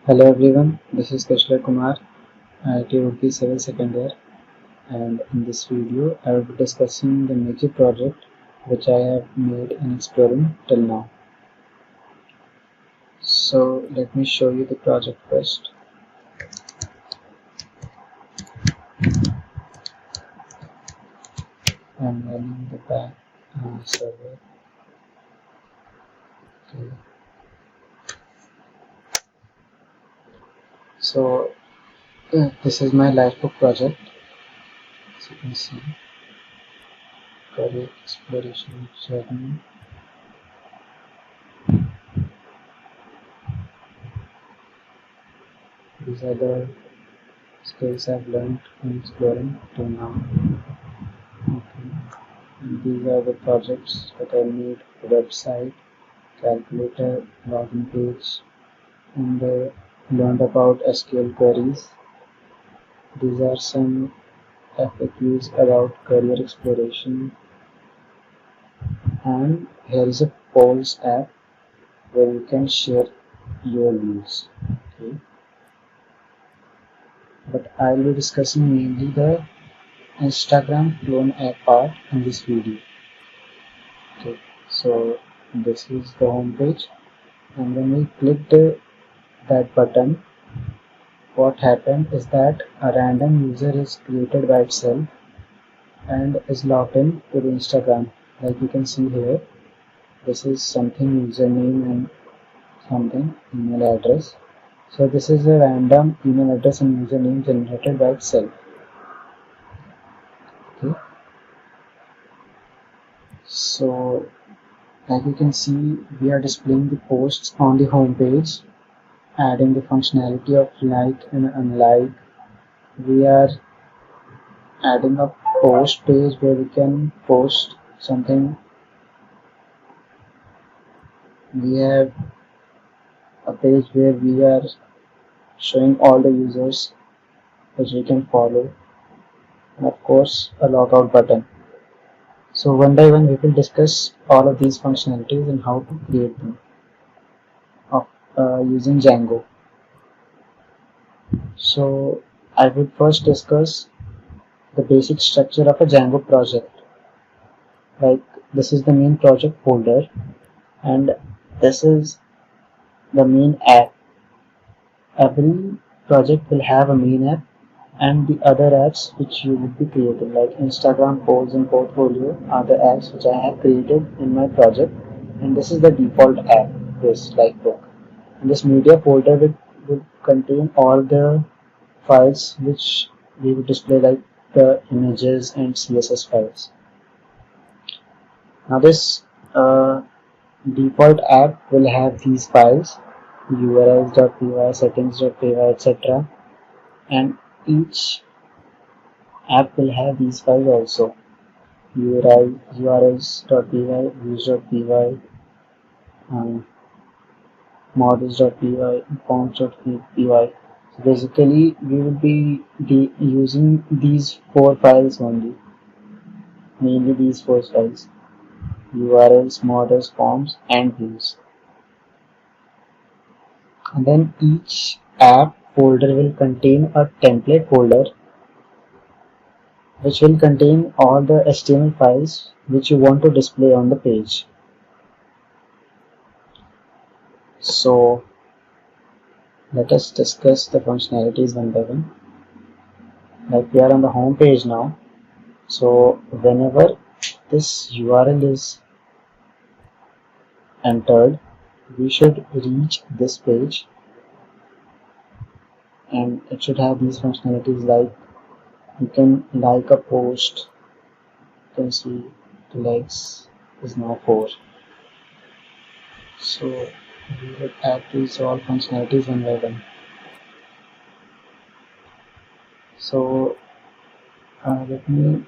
Hello everyone, this is Kashler Kumar, IIT Roorkee Civil Second Year, and in this video I will be discussing the major project which I have made in exploring till now. So let me show you the project first. I am running the back server. Okay. So this is my Lifebook project. As you can see, career exploration journey. These are the skills I've learned in exploring till now. Okay. And these are the projects that I made: website, calculator, login page, and learned about SQL queries. These are some FAQs about career exploration, and here is a polls app where you can share your views. Okay. But I'll be discussing mainly the Instagram clone app part in this video. Okay, so this is the home page, and when we clicked that button, what happened is that a random user is created by itself and is logged in to the Instagram. Like you can see here, this is something username and something email address. So this is a random email address and username generated by itself. Okay. So like you can see, we are displaying the posts on the home page, adding the functionality of like and unlike. We are adding a post page where we can post something. We have a page where we are showing all the users which we can follow, and of course a logout button. So one by one we will discuss all of these functionalities and how to create them using Django. So I will first discuss the basic structure of a Django project. Like this is the main project folder, and this is the main app. Every project will have a main app and the other apps which you will be creating, like Instagram, polls, and portfolio are the apps which I have created in my project, and this is the default app, this Lifebook. And this media folder will contain all the files which we will display, like the images and CSS files. Now this default app will have these files: urls.py, settings.py, etc. And each app will have these files also: urls.py, views.py, models.py, forms.py. So basically we will be using these four files only, mainly these four files: urls, models, forms, and views. And then each app folder will contain a template folder which will contain all the HTML files which you want to display on the page. So let us discuss the functionalities one by one. Like we are on the home page now, so whenever this URL is entered, we should reach this page, and it should have these functionalities like you can like a post. You can see the likes is now 4. So we will add these all functionalities one by one. So let me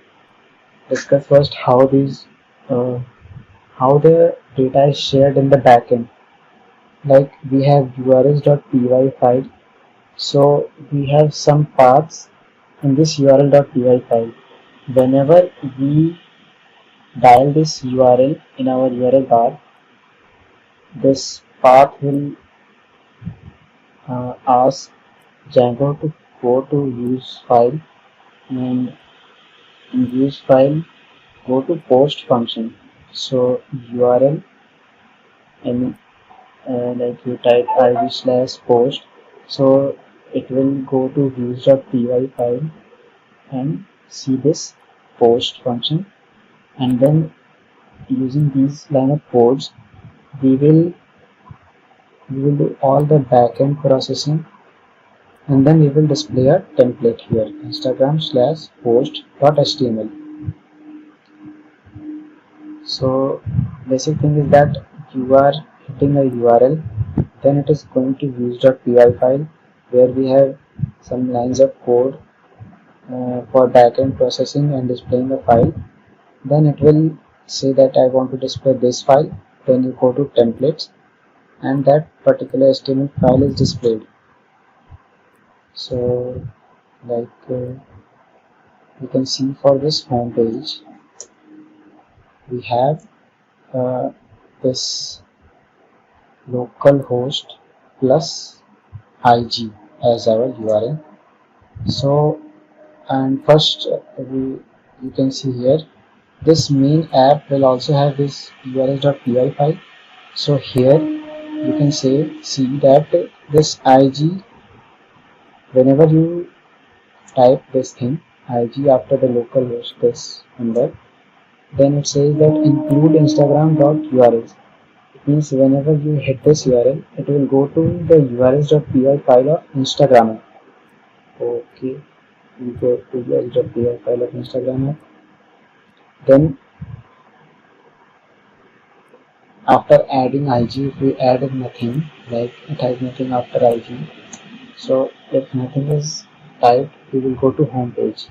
discuss first how the data is shared in the backend. Like we have urls.py file, so we have some paths in this url.py file. Whenever we dial this URL in our URL bar, this path will ask Django to go to use file, and in use file go to post function. So URL, and like you type id/post, so it will go to views.py file and see this post function, and then using these line of codes we will do all the backend processing, and then we will display a template here, instagram/post.html. So basic thing is that you are hitting a URL, then it is going to views.py file where we have some lines of code for backend processing and displaying the file. Then it will say that I want to display this file. Then you go to templates, and that particular HTML file is displayed. So like you can see for this home page we have this localhost plus IG as our URL. So, and first you can see here this main app will also have this urls.py file. So here you can see that this IG, whenever you type this thing IG after the localhost this number, then it says that include instagram.urls. It means whenever you hit this URL, it will go to the urls.py file of Instagram. Okay, we go to urls.py file of Instagram. Then after adding IG, if we added nothing, like it has nothing after IG, so if nothing is typed, we will go to home page.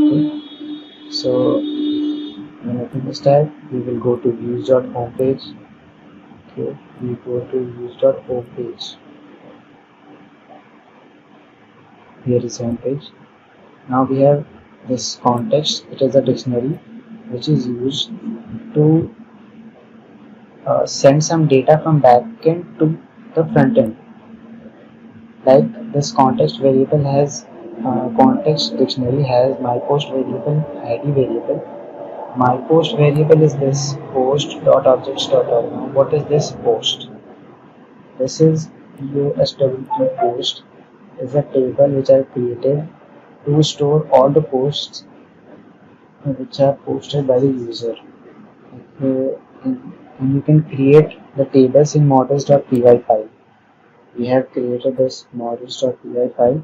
Okay. So when nothing is typed, we will go to views.homepage. Okay, we go to views.homepage. Here is home page. Now we have this context. It is a dictionary which is used to send some data from backend to the front end. Like this context variable has context dictionary has my post variable, ID variable. My post variable is this post.objects.org. Now what is this post? This is POSWT post is a table which I created to store all the posts which are posted by the user. And you can create the tables in models.py file. We have created this models.py file,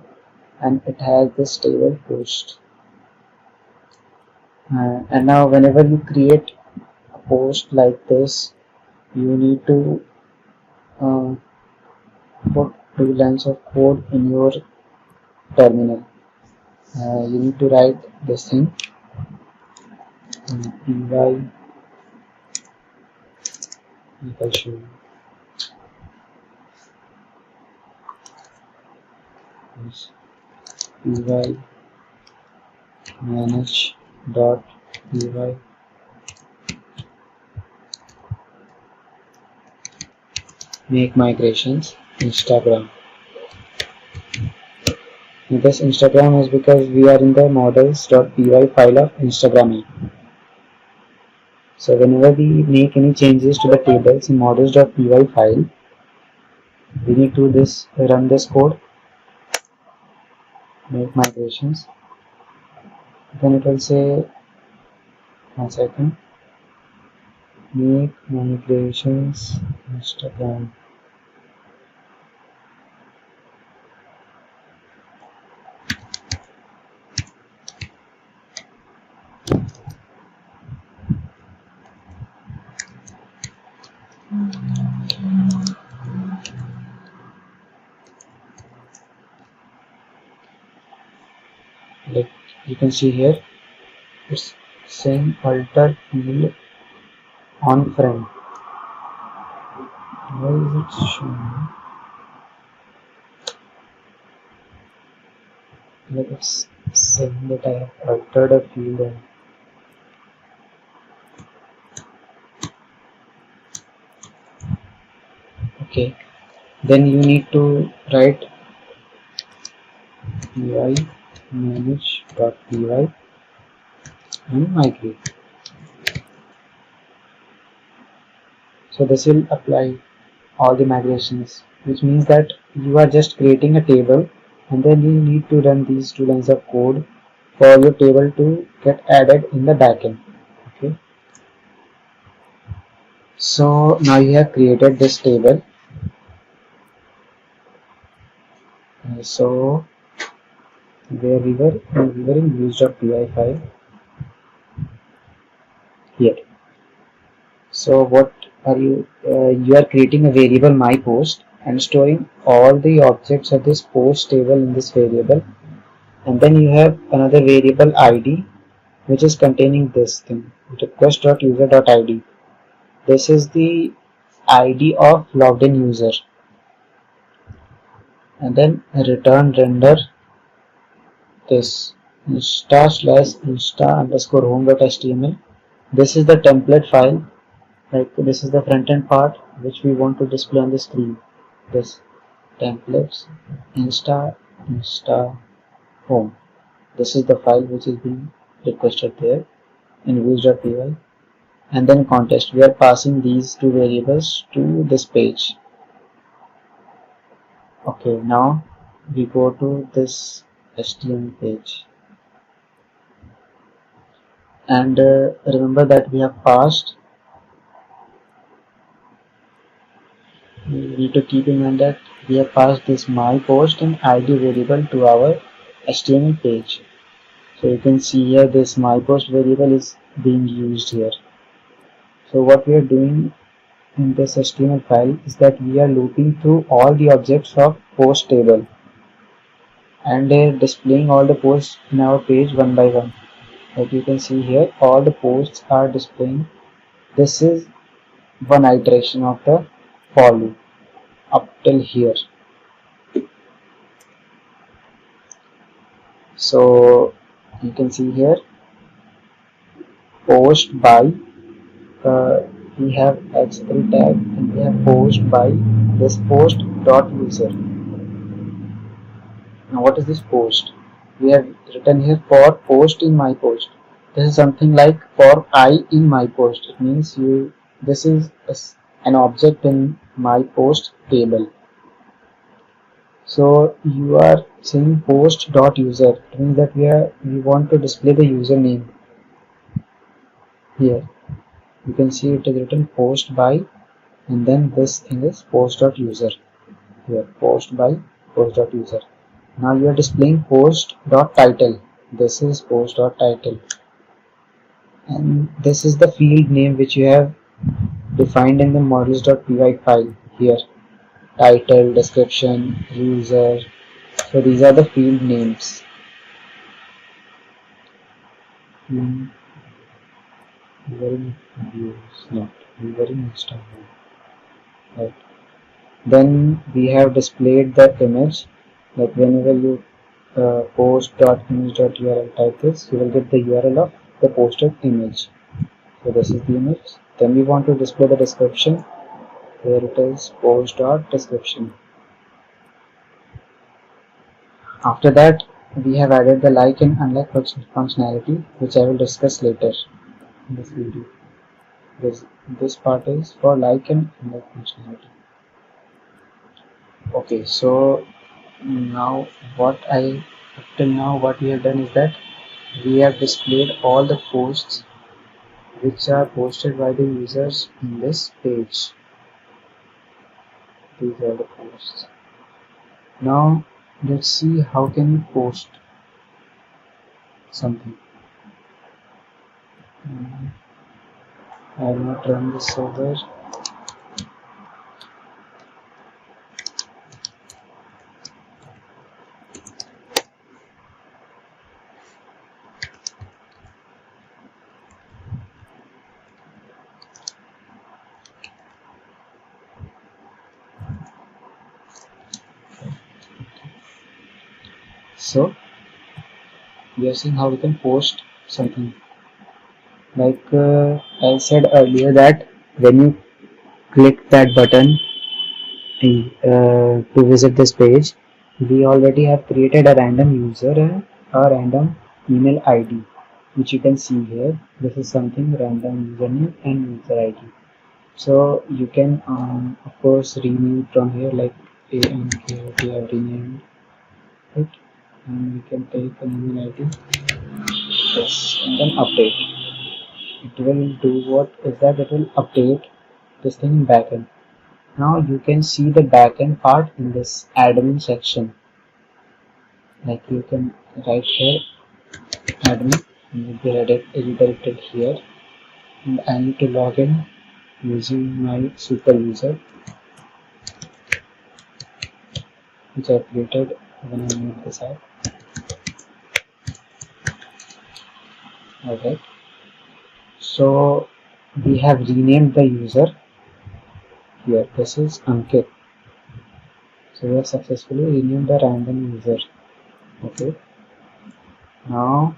and it has this table post. And now whenever you create a post like this, you need to put 2 lines of code in your terminal. You need to write this thing py equal to py manage dot py make migrations Instagram. This Instagram is because we are in the models.py file of Instagram app. So whenever we make any changes to the tables in models.py file, we need to run this code, make migrations. Then it will say, 1 second, make migrations Instagram. Like you can see here, it's saying alter field on frame. Why is it showing? Like it's saying that I have altered a field on. Okay, Then you need to write py manage.py and migrate. So this will apply all the migrations, which means that you are just creating a table and then you need to run these two lines of code for your table to get added in the backend. Okay. So now you have created this table. So where we were in use.py file here. So what are you? You are creating a variable myPost and storing all the objects of this post table in this variable, and then you have another variable ID which is containing this thing, request.user.id. This is the ID of logged in user, and then return render this insta/insta_home.html. This is the template file. Like this is the front end part which we want to display on the screen. This templates insta home. This is the file which is being requested there in views.py. And then context, we are passing these two variables to this page. Okay, now we go to this HTML page, and remember that we have passed. We need to keep in mind that we have passed this myPost and ID variable to our HTML page. So you can see here this myPost variable is being used here. So what we are doing in this HTML file is that we are looping through all the objects of post table and displaying all the posts in our page one by one. Like you can see here, all the posts are displaying. This is one iteration of the for loop up till here. So you can see here post by we have x3 tag and we have post by this post dot user. Now what is this post? We have written here for post in myPost. This is something like for I in myPost. It means this is an object in myPost table. So you are saying post dot user. It means that we want to display the username here. You can see it is written post by, and then this thing is post.user here, post by post.user. Now you are displaying post.title. This is post.title, and this is the field name which you have defined in the models.py file here. Title, description, user. So these are the field names. Right. Then we have displayed the image. Like whenever you post.image.url type this, you will get the URL of the posted image. So this is the image. Then we want to display the description. Here it is post.description. After that, we have added the like and unlike functionality, which I will discuss later in this video. This part is for like and unlike functionality. Okay, so now what we have done is that we have displayed all the posts which are posted by the users in this page. These are the posts. Now let's see how can we post something. I will not run this server. So we are seeing how we can post something. Like I said earlier that when you click that button to visit this page, we already have created a random user and a random email ID, which you can see here. This is something random username and user ID. So you can of course rename from here, like AMK we have renamed it, and we can take an email ID, yes, and then update. It will do what is that, it will update this thing in backend. Now you can see the backend part in this admin section. Like you can write here admin and will be redirected here, and I need to log in using my super user which I created when I made this app. Alright, so we have renamed the user here. This is Ankit. So we have successfully renamed the random user. Okay, now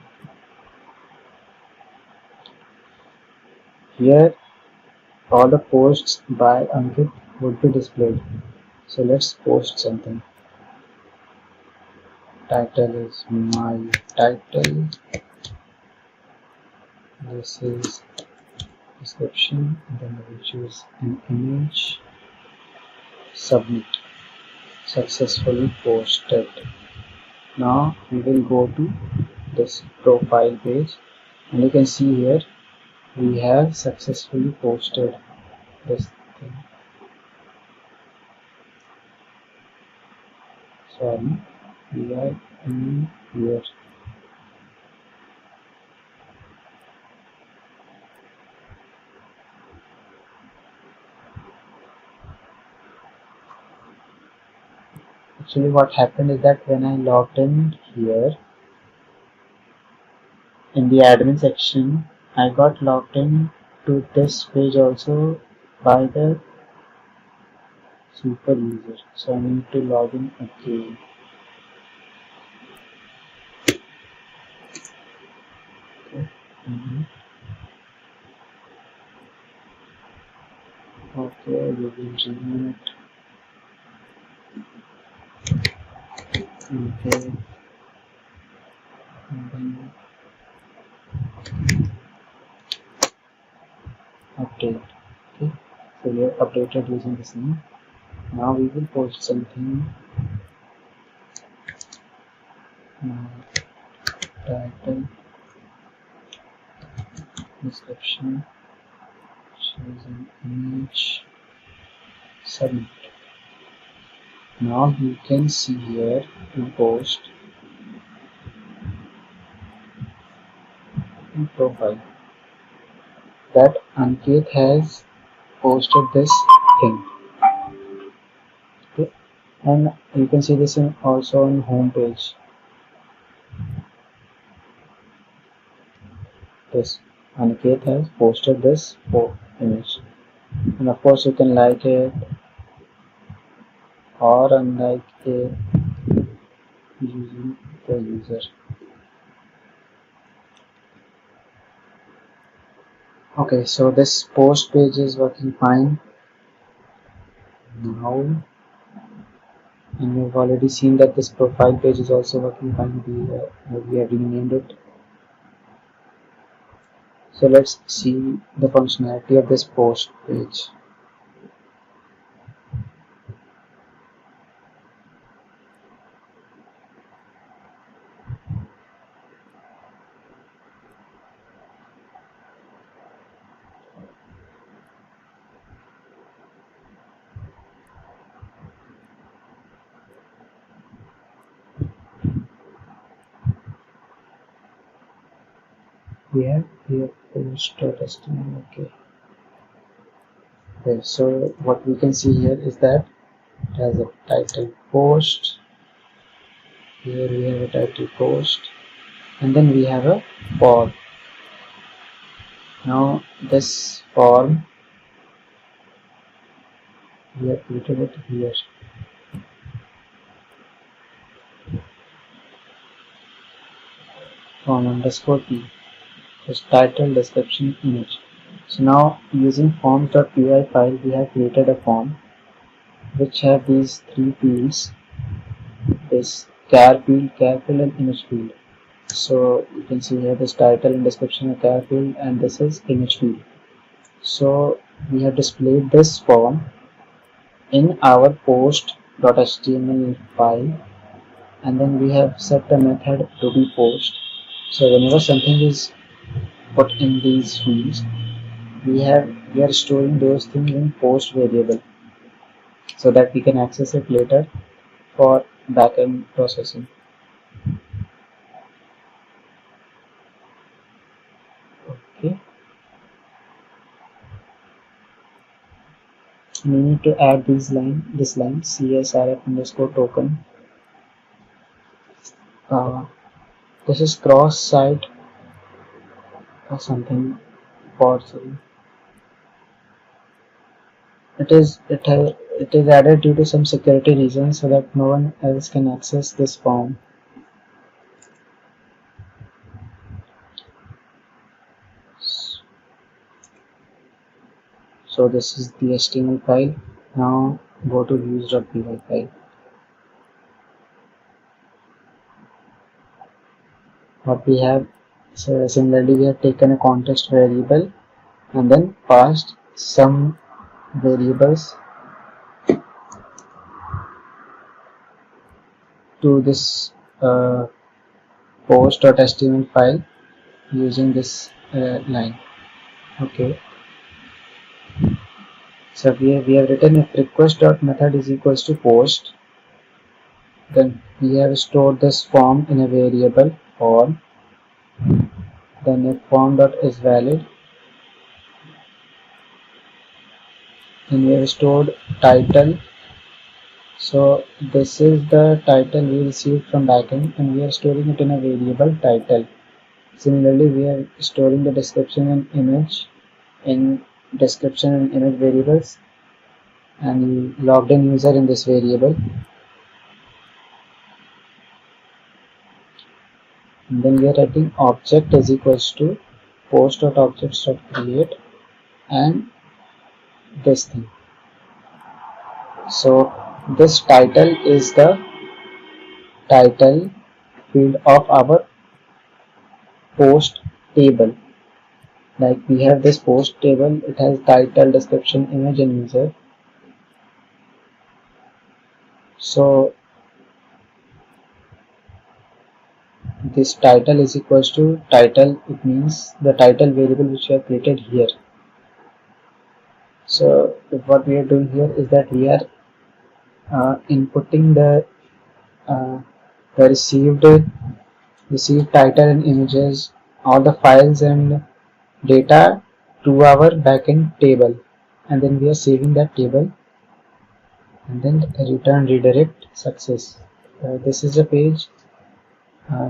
here all the posts by Ankit would be displayed. So let's post something. Title is my title. This is description. Then we will choose an image. Submit. Successfully posted. Now we will go to this profile page, and you can see here we have successfully posted this thing. Sorry, we are in here. Actually what happened is that when I logged in here in the admin section, I got logged in to this page also by the super user. So I need to log in again. Okay. Okay, we will rename it. Okay. And then update. Okay. So we have updated using this name. Now we will post something. Title, description, choose an image, submit. Now you can see here to post in profile that Ankit has posted this thing. Okay, and you can see this in also on home page. This Ankit has posted this image, and of course you can like it or unlike it using the user. Okay, so this post page is working fine now, and we've already seen that this profile page is also working fine. We have renamed it. So let's see the functionality of this post page. We have here post testimony. Okay. Okay, so what we can see here is that it has a title post. Here we have a title post, and then we have a form. Now this form we have created it here. Form underscore p. This title, description, image. So now using forms.py file we have created a form. which have these three fields, this char field and image field. So you can see here this title and description of char field, and this is image field. So we have displayed this form in our post.html file, and then we have set the method to be post. So whenever something is put in these fields, we are storing those things in post variable so that we can access it later for backend processing. Okay, we need to add this line csrf underscore token. This is cross site or something for it is added due to some security reasons so that no one else can access this form. So this is the HTML file. Now go to views.py file. What we have, so similarly we have taken a context variable and then passed some variables to this post.html file using this line. Okay, so we have written if request.method is equals to post, then we have stored this form in a variable form. Then if form.is valid, then we have stored title. So this is the title we received from backend, and we are storing it in a variable title. Similarly, we are storing the description and image in description and image variables, and you logged in user in this variable. And then we are writing object is equals to post.objects.create and this thing. So this title is the title field of our post table. Like we have this post table, it has title, description, image and user. So this title is equals to title, it means the title variable which we have created here. So what we are doing here is that we are inputting the received title and images, all the files and data to our backend table, and then we are saving that table and then return redirect success. This is a page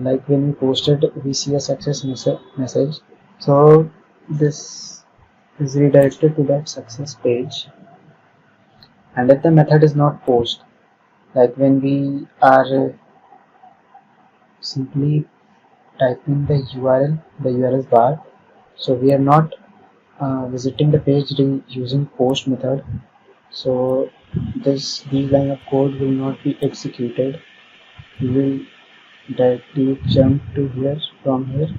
like when we posted we see a success message, so this is redirected to that success page. And if the method is not post, like when we are simply typing the URL bar, so we are not visiting the page using post method, so these line of code will not be executed. We will directly jump to here from here.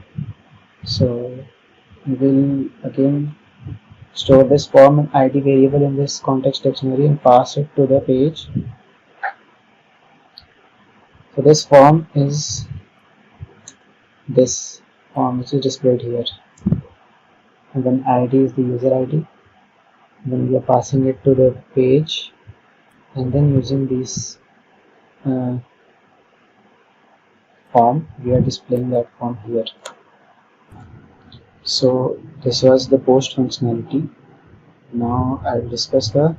So we will again store this form and id variable in this context dictionary and pass it to the page. So this form is this form which is displayed here, and then id is the user id. Then we are passing it to the page, and then using this form we are displaying that form here. So this was the post functionality. Now I will discuss the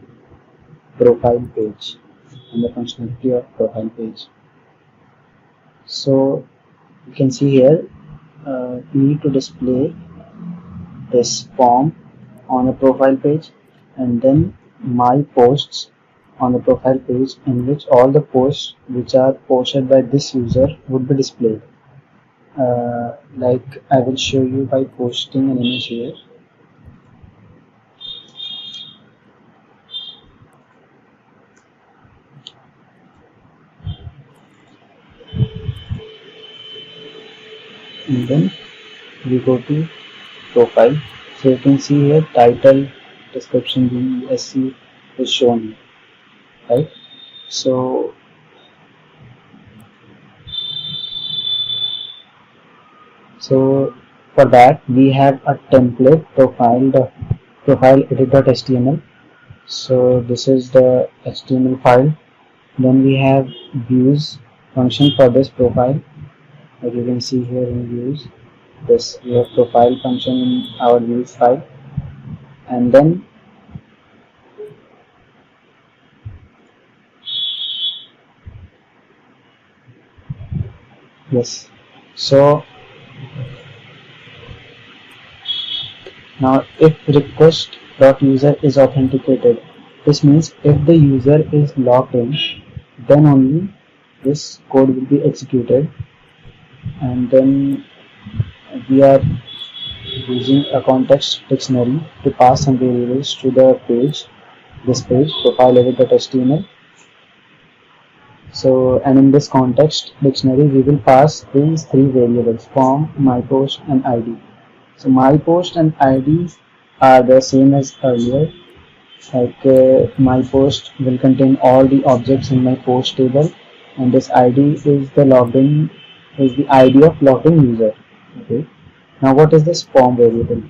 profile page and the functionality of profile page. So you can see here we need to display this form on a profile page, and then my posts on the profile page, in which all the posts which are posted by this user would be displayed. Like I will show you by posting an image here. and then we go to profile. So you can see here title, description, BESC is shown here, right? So for that we have a template profile edit.html. So this is the HTML file. Then we have views function for this profile. As you can see here in views, this we have profile function in our views file, and then yes. So now if request.user is authenticated, this means if the user is logged in, then only this code will be executed, and then we are using a context dictionary to pass some variables to the page, this page profile edit.html. So, and in this context dictionary we will pass these three variables: form, myPost and ID. So myPost and ID are the same as earlier. Like myPost will contain all the objects in my post table, and this ID is the ID of logged in user. Okay. Now what is this form variable?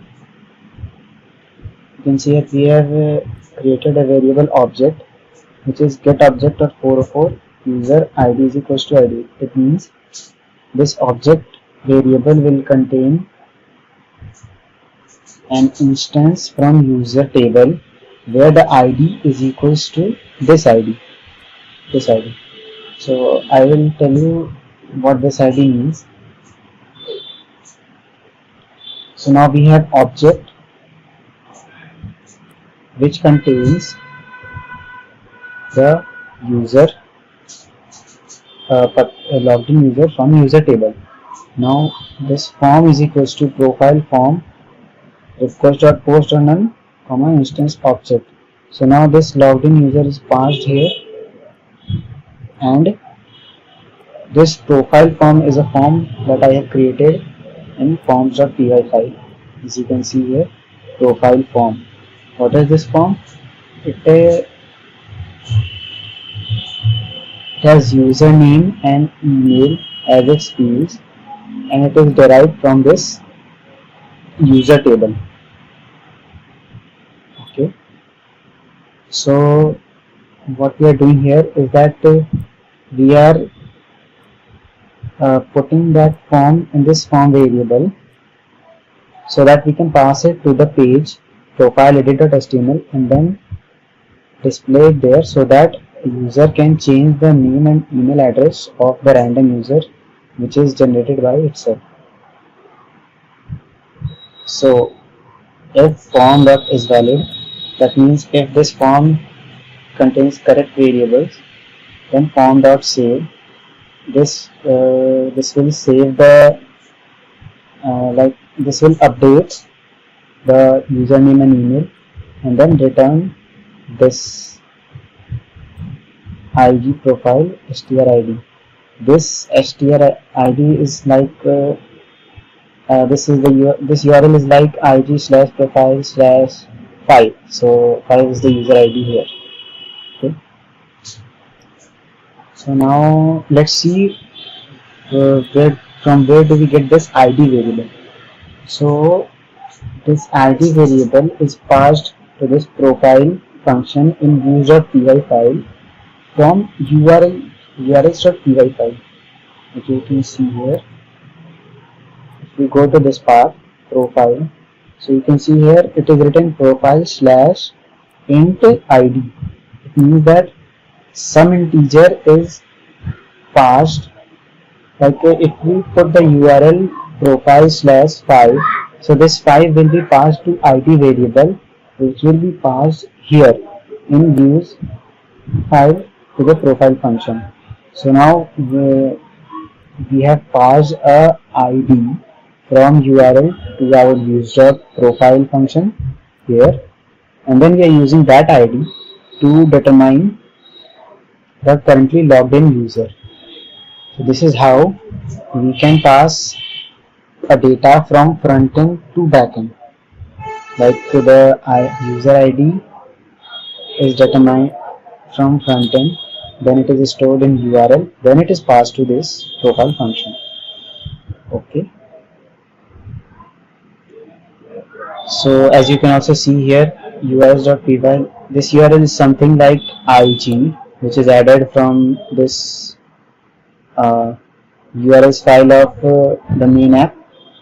You can see that we have created a variable object which is getObject.404 user ID is equals to ID. It means this object variable will contain an instance from user table where the ID is equals to this ID. So I will tell you what this ID means. So now we have object which contains the user logged in user from user table. Now this form is equals to profile form request.post or none, instance object. So now this logged in user is passed here, and this profile form is a form that I have created in forms.py file. As you can see here, profile form. What is this form? It has username and email as its fields, and it is derived from this user table. Okay. So what we are doing here is that we are putting that form in this form variable so that we can pass it to the page profile edit.html and then display it there so that user can change the name and email address of the random user which is generated by itself. So if form dot is valid, that means if this form contains correct variables, then form dot save. This will save the this will update the username and email and then return this IG profile strid. This strid is like this URL is like IG/profile/5. So 5 is the user ID here. Okay. So now let's see from where do we get this ID variable. So this ID variable is passed to this profile function in views.py file from urls.py file. Okay, you can see here. If we go to this path profile, so you can see here it is written profile/int ID. It means that some integer is passed. Like if we put the URL profile/5, so this 5 will be passed to ID variable which will be passed here in views file to the profile function. So now we have passed a ID from URL to our views.profile function here, and then we are using that ID to determine the currently logged in user. So this is how we can pass a data from front end to back end. Like the user ID is determined from front end, then it is stored in URL, then it is passed to this profile function. Okay. So as you can also see here, urs.py, this URL is something like IG, which is added from this URLs file of the main app.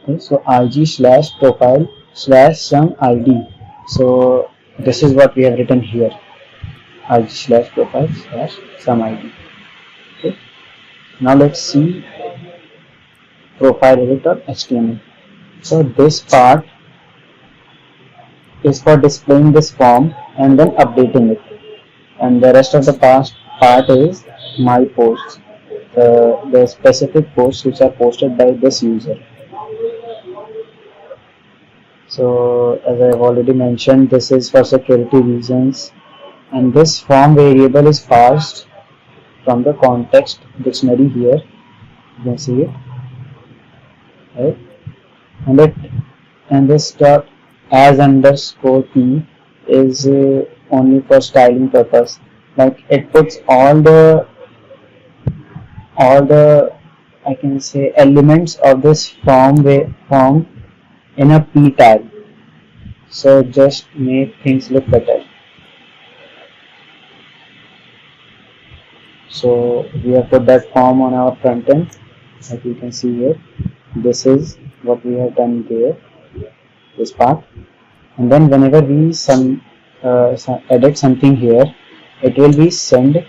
Okay, so IG/profile/some ID. So this is what we have written here, IG/profile/some ID. Okay. Now let's see profile edit.html. So this part is for displaying this form and then updating it, and the rest of the part is my posts, the specific posts which are posted by this user. So as I have already mentioned, this is for security reasons, and this form variable is passed from the context dictionary here. You can see it, right? And this dot as underscore p is only for styling purpose. Like it puts all the I can say elements of this form in a p tag. So just make things look better. So we have put that form on our front end, like you can see here. This is what we have done there, this part. And then whenever we edit something here, it will be send,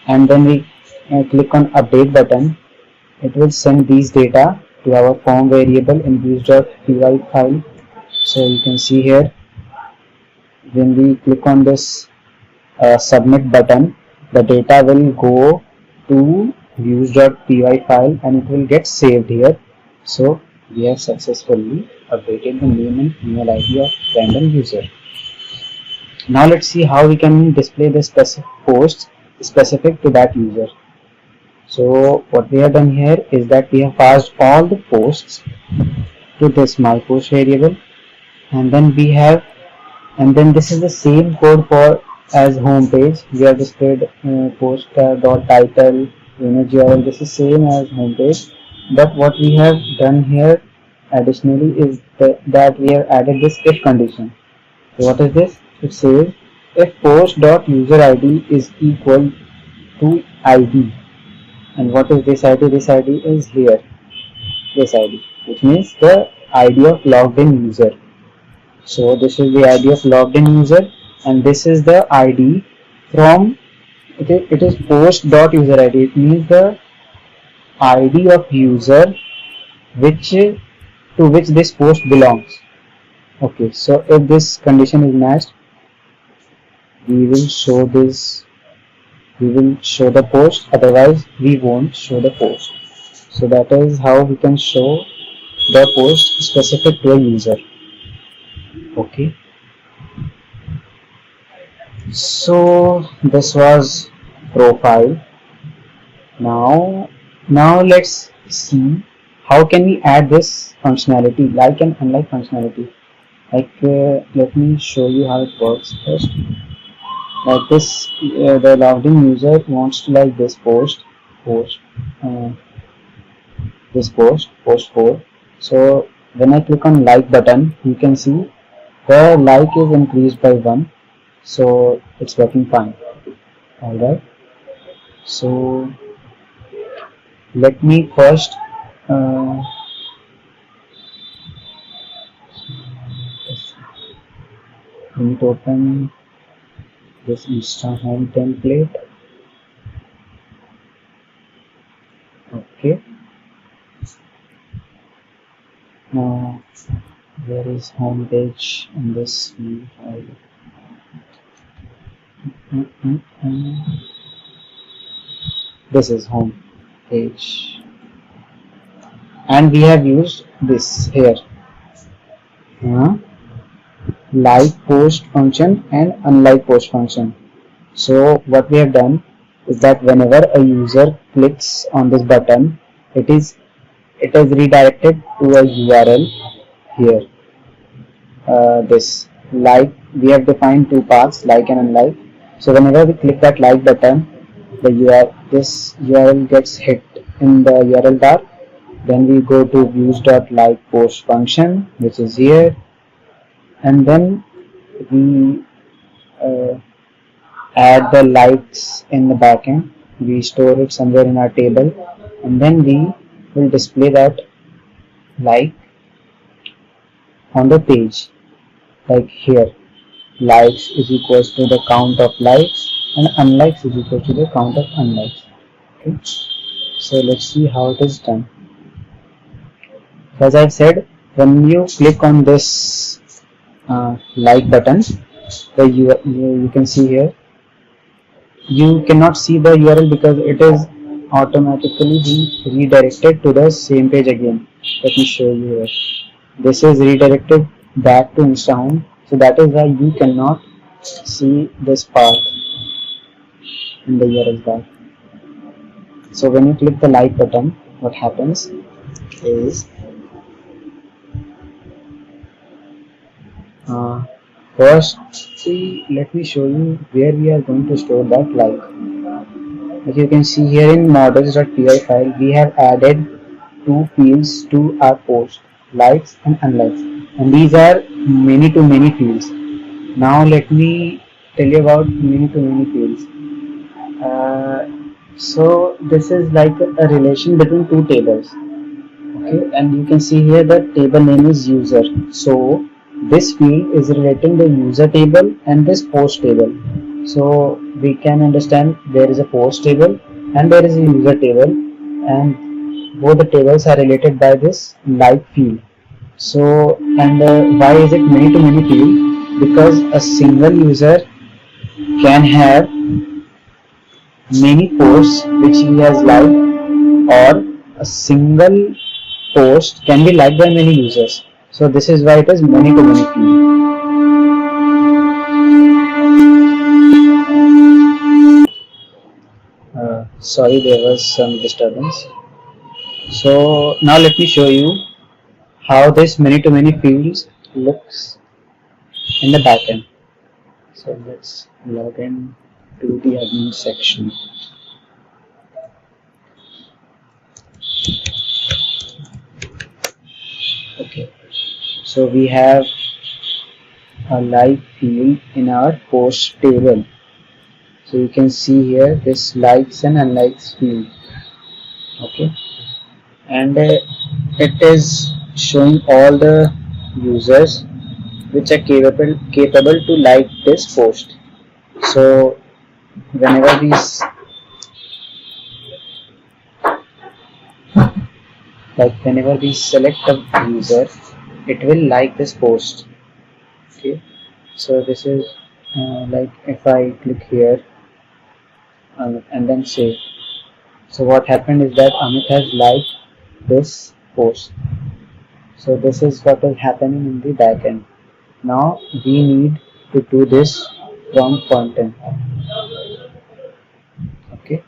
and then we click on update button. It will send these data to our form variable in views.py file. So you can see here, when we click on this submit button, the data will go to views.py file and it will get saved here. So we have successfully updated the name and email ID of random user. Now let's see how we can display the specific posts specific to that user. So what we have done here is that we have passed all the posts to this my post variable, and then this is the same code for as home page. We have displayed post dot title image URL. This is same as home page, but what we have done here additionally is that we have added this if condition. So what is this? It says if post dot user ID is equal to ID. And what is this ID? This ID is here, this ID, which means the ID of logged in user. So this is the ID of logged in user, and this is the ID from it is post dot user ID. It means the ID of user to which this post belongs. Okay, so if this condition is matched, we will show the post, otherwise we won't show the post. So that is how we can show the post specific to a user. Okay, so this was profile. Now let's see how can we add this functionality, like and unlike functionality. Like let me show you how it works first. Like this, the logged in user wants to like this post 4. So when I click on like button, you can see the like is increased by 1. So it's working fine. Alright. So let me first open this Insta home template. Okay. Now where is home page in this file? This is home page, and we have used this here, like post function and unlike post function. So what we have done is that whenever a user clicks on this button, it is it is redirected to a URL here. This like, we have defined two paths, like and unlike. So whenever we click that like button, this URL gets hit in the URL bar. Then we go to views.like post function, which is here, and then we add the likes in the backend. We store it somewhere in our table, and then we will display that like on the page, like here. Likes is equals to the count of likes, and unlikes is equal to the count of unlikes. Okay, so let's see how it is done. As I've said, when you click on this like button, you can see here, you cannot see the URL because it is automatically being redirected to the same page again. Let me show you here. This is redirected back to InstaHome, so that is why you cannot see this part in the URL bar. So when you click the like button, what happens is first, let me show you where we are going to store that like. As you can see here in models.py file, we have added two fields to our post, likes and unlikes, and these are many to many fields. Now let me tell you about many to many fields. So this is like a relation between two tables. Okay, and you can see here that table name is user. So this field is relating the user table and this post table. So we can understand there is a post table and there is a user table, and both the tables are related by this like field. So, and why is it many to many field? Because a single user can have many posts which he has liked, or a single post can be liked by many users. So this is why it is many to many field. Sorry, there was some disturbance. So now let me show you how this many to many fields looks in the backend. So let's log in to the admin section. Okay, so we have a like field in our post table. So you can see here this likes and unlikes field. Okay, and it is showing all the users which are capable to like this post. So whenever we select a user, it will like this post. Okay, so this is like if I click here and then save. So what happened is that Amit has liked this post. So this is what is happening in the backend. Now we need to do this from frontend. Okay,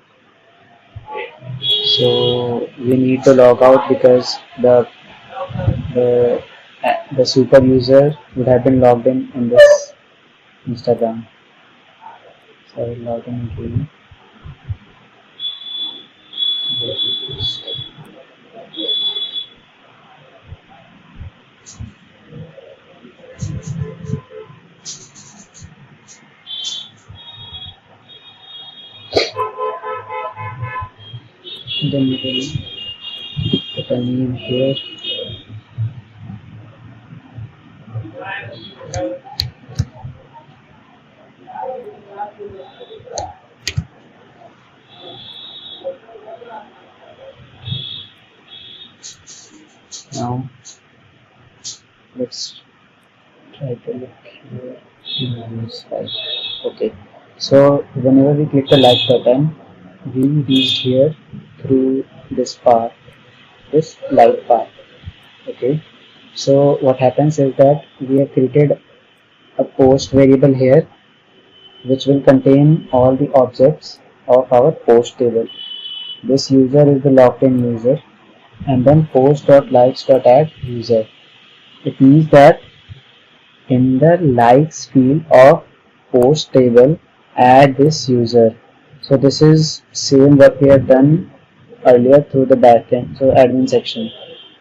so we need to log out because the super user would have been logged in this Instagram. So I will log in again. Then we will put a name here. Now let's try to look here in this file. Okay, so whenever we click the like button, we reach here through this path, this like path. Okay, so what happens is that we have created a post variable here which will contain all the objects of our post table. This user is the logged in user, and then post.likes.add user. It means that in the likes field of post table, add this user. So this is same what we have done earlier through the backend, so admin section.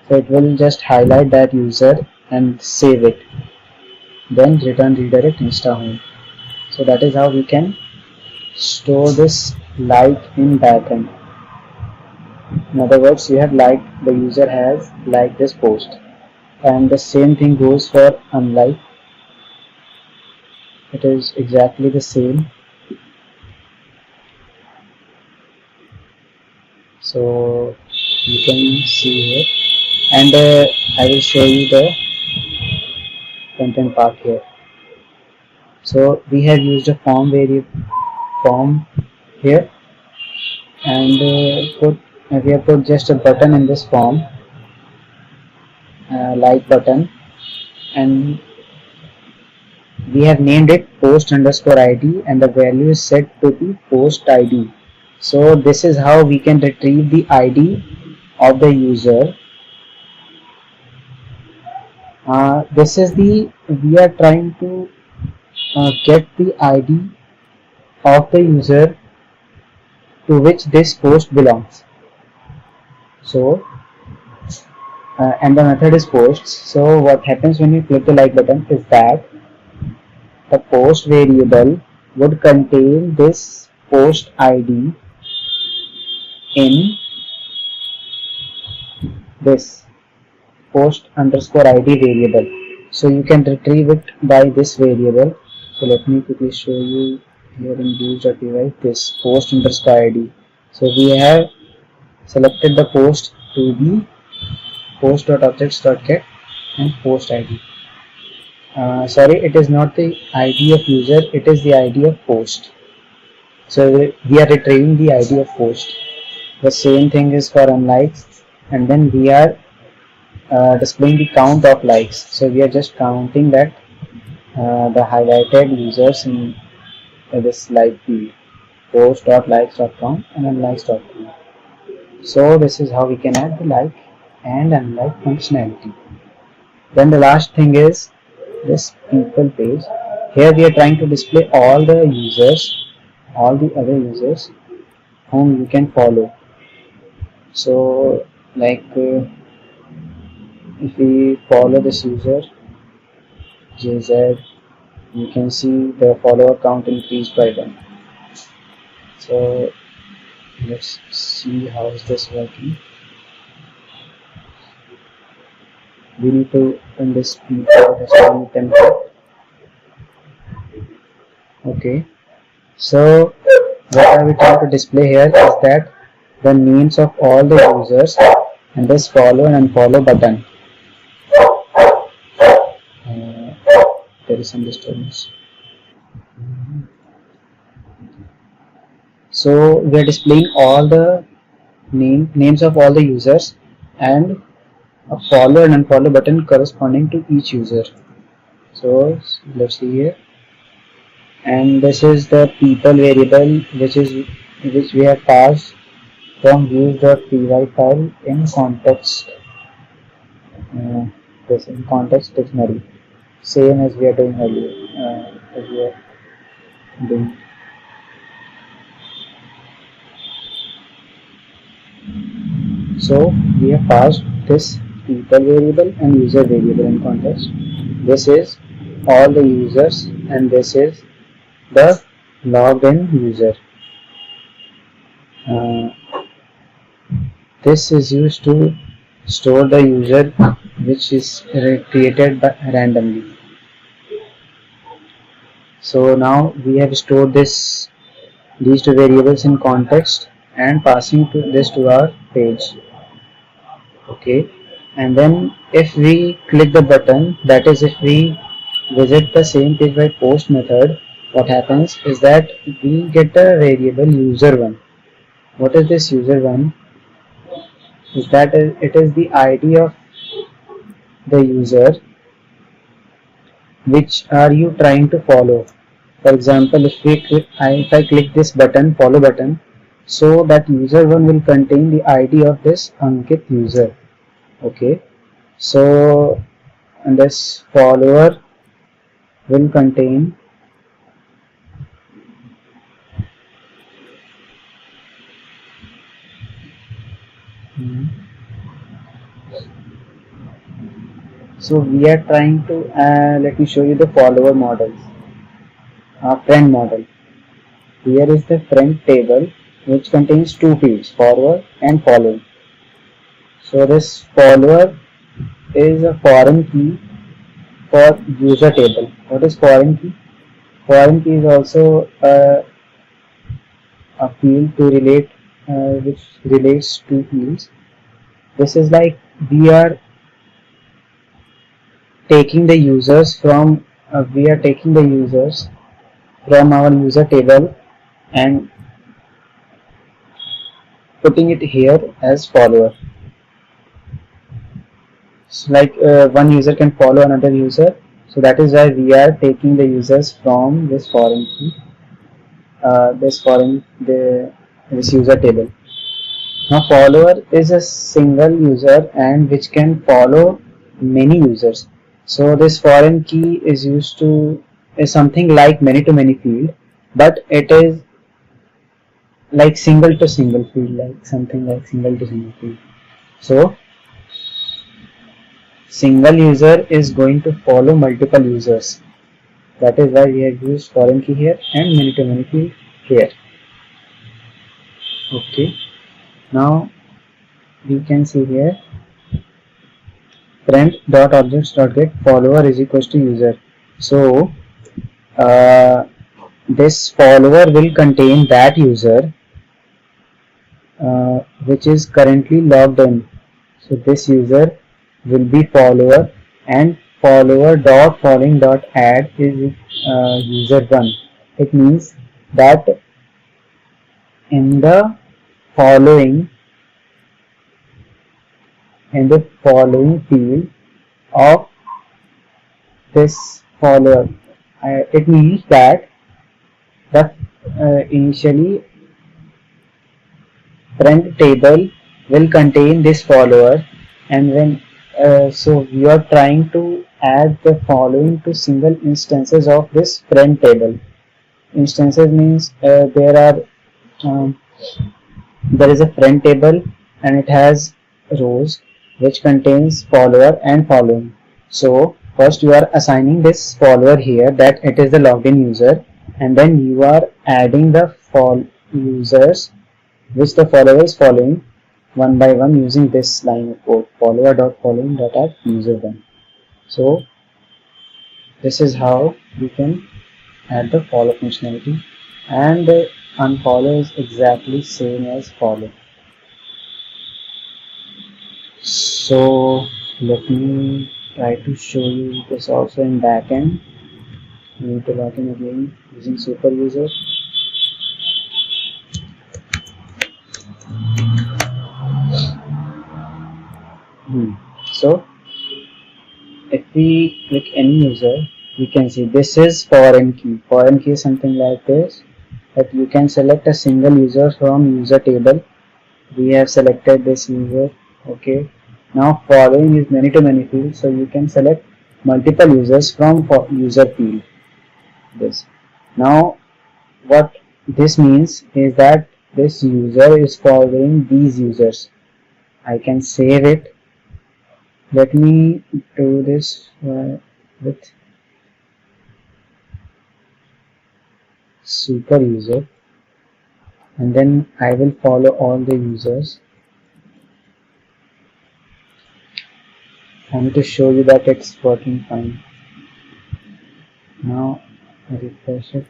So it will just highlight that user and save it, then return redirect insta home. So that is how we can store this like in backend. In other words, you have liked, the user has liked this post, and the same thing goes for unlike. It is exactly the same. So you can see here, and I will show you the content part here. So we have used a form here, and we have put just a button in this form, like button, and we have named it post underscore id, and the value is set to be post id. So this is how we can retrieve the id of the user. This is we are trying to get the id of the user to which this post belongs. So and the method is posts. So what happens when you click the like button is that the post variable would contain this post id in this post underscore id variable. So you can retrieve it by this variable. So let me quickly show you here in views.py, this post underscore id. So we have selected the post to be post.objects.get and post id. Sorry, it is not the id of user, it is the id of post. So we are retrieving the id of post. The same thing is for unlikes, and then we are displaying the count of likes. So we are just counting that the highlighted users in this like field, post.likes.count and unlikes.count. So this is how we can add the like and unlike functionality. Then the last thing is this people page. Here we are trying to display all the users, all the other users whom you can follow. So like if we follow this user JZ, you can see the follower count increased by 1. So let's see how is this working. We need to open this template. Okay, so what are we trying to display here is that the names of all the users and this follow and unfollow button. There is some disturbance. So we are displaying all the names of all the users and a follow and unfollow button corresponding to each user. So let's see here, and this is the people variable which we have passed from views.py file in context. This in context dictionary, same as we are doing earlier. So we have passed this people variable and user variable in context. This is all the users and this is the logged in user. This is used to store the user which is created randomly. So now we have stored these two variables in context and passing this to our page. Okay, and then if we click the button, that is if we visit the same page by post method, what happens is that we get a variable user1. What is this user1? Is that it is the ID of the user which are you trying to follow. For example, if I click this button, follow button, So that user1 will contain the ID of this Ankit user. Okay, so and this follower will contain so we are trying to let me show you the follower models, friend model. Here is the friend table which contains two fields, forward and following. So this follower is a foreign key for user table. What is foreign key? Foreign key is also a field to relate which relates to fields. This is like we are taking the users from our user table and putting it here as follower. So like one user can follow another user, so that is why we are taking the users from this foreign key, this user table. Now follower is a single user and which can follow many users. So this foreign key is something like many to many field, but it is like single to single field, like something like single to single field. So single user is going to follow multiple users. That is why we have used foreign key here and many to many field here. Okay. Now we can see here friend.objects.get follower is equals to user. So this follower will contain that user which is currently logged in. So this user will be follower, and follower dot following dot add is user1. It means that in the following field of this follower, it means that the initially friend table will contain this follower, and when so we are trying to add the following to single instances of this friend table. Instances means um, there is a friend table and it has rows which contains follower and following. So first you are assigning this follower here that it is the logged in user, and then you are adding the users which the follower is following one by one using this line of code, follower.following.add user1. So this is how we can add the follow functionality, and the unfollow is exactly same as follow. So let me try to show you this also in backend. You need to log in again using super user. So if we click any user, we can see this is foreign key. Foreign key is something like this, that you can select a single user from user table. We have selected this user. Okay. Now following is many to many fields, so you can select multiple users from user field. This. Now what this means is that this user is following these users. I can save it. Let me do this with super user, and then I will follow all the users. I need to show you that it's working fine. Now I refresh it.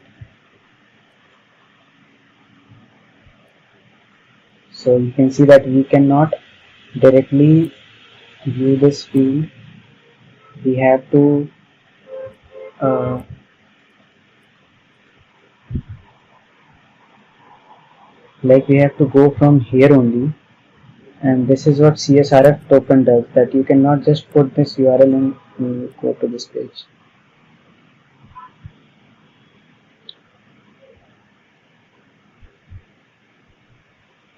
So you can see that we cannot directly view this field. We have to we have to go from here only, and this is what CSRF token does, that you cannot just put this URL and go to this page.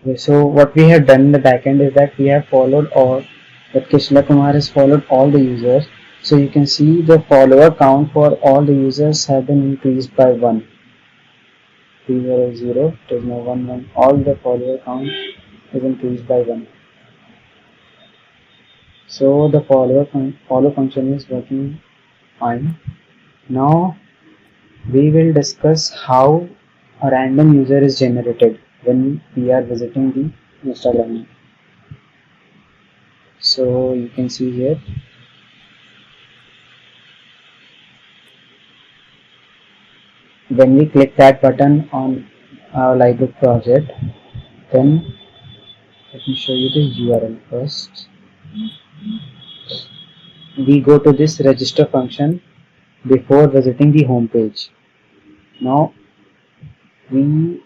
Okay, so what we have done in the backend is that we have followed all that Kishla Kumar has followed all the users. So you can see the follower count for all the users have been increased by 1. 300, it is now 1 1. All the follower count is increased by 1. So the follow function is working fine. Now we will discuss how a random user is generated when we are visiting the Instagram. So you can see here, when we click that button on our Livebook project, then let me show you the URL first. We go to this register function before visiting the home page. Now we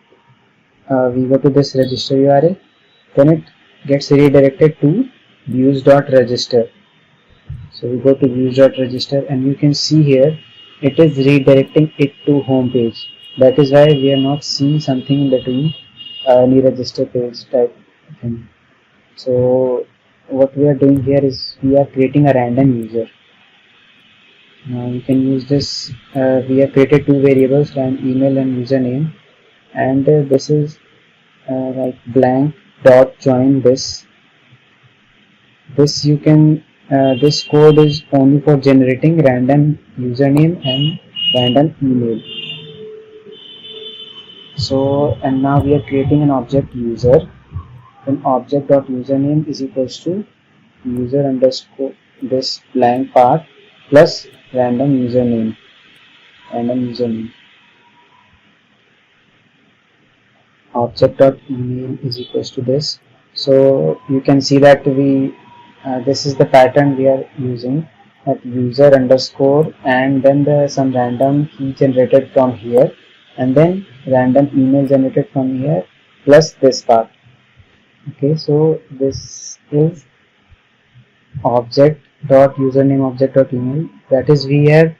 go to this register URL, then it gets redirected to views.register. So we go to views.register and you can see here it is redirecting it to home page. That is why we are not seeing something in between any register page type thing. So what we are doing here is we are creating a random user. Now you can use this. We have created two variables, email and username, and this is like blank dot join this. This you can this code is only for generating random username and random email. So and now we are creating an object user. Then object dot username is equals to user underscore this blank part plus random username. Object dot email is equals to this. So you can see that we this is the pattern we are using, at user underscore and then some random key generated from here and then random email generated from here plus this part. Okay, so this is object dot username object dot email, that is we have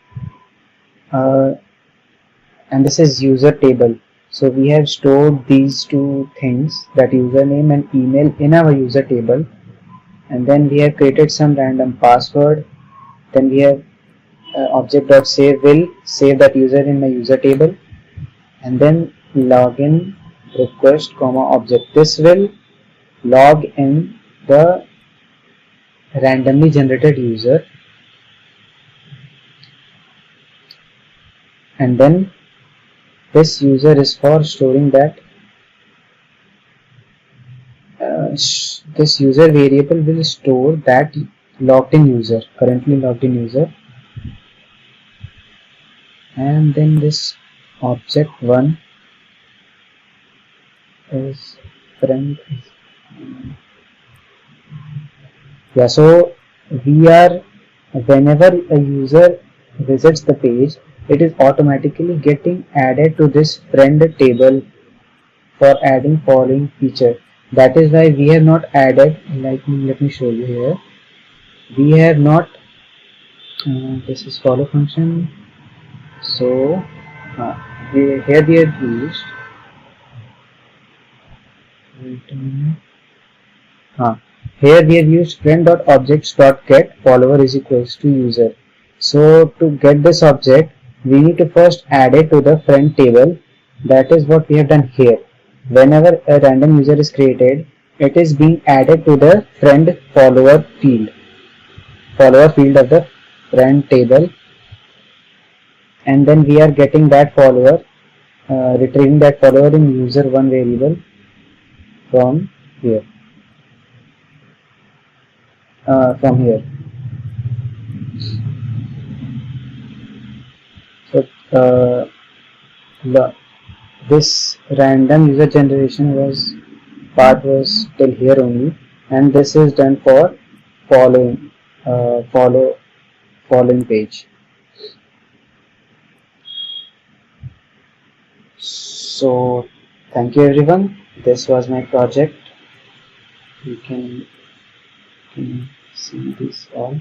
and this is user table. So we have stored these two things, that username and email, in our user table, and then we have created some random password. Then we have object.save will save that user in my user table, and then login request comma object. This will log in the randomly generated user, and then this user is for storing that this user variable will store that logged in user, currently logged in user, and then this object 1 is friend. Yeah, so we are, whenever a user visits the page, it is automatically getting added to this friend table for adding following feature. That is why we have not added, like let me show you here. We have not this is follow function. So here we have used here we have used friend.objects.get follower is equals to user. So to get this object, we need to first add it to the friend table. That is what we have done here. Whenever a random user is created, it is being added to the friend follower field of the friend table, and then we are getting that follower, retrieving that follower in user1 variable from here. So this random user generation part was till here only, and this is done for following page. So thank you everyone, this was my project. You can see this all.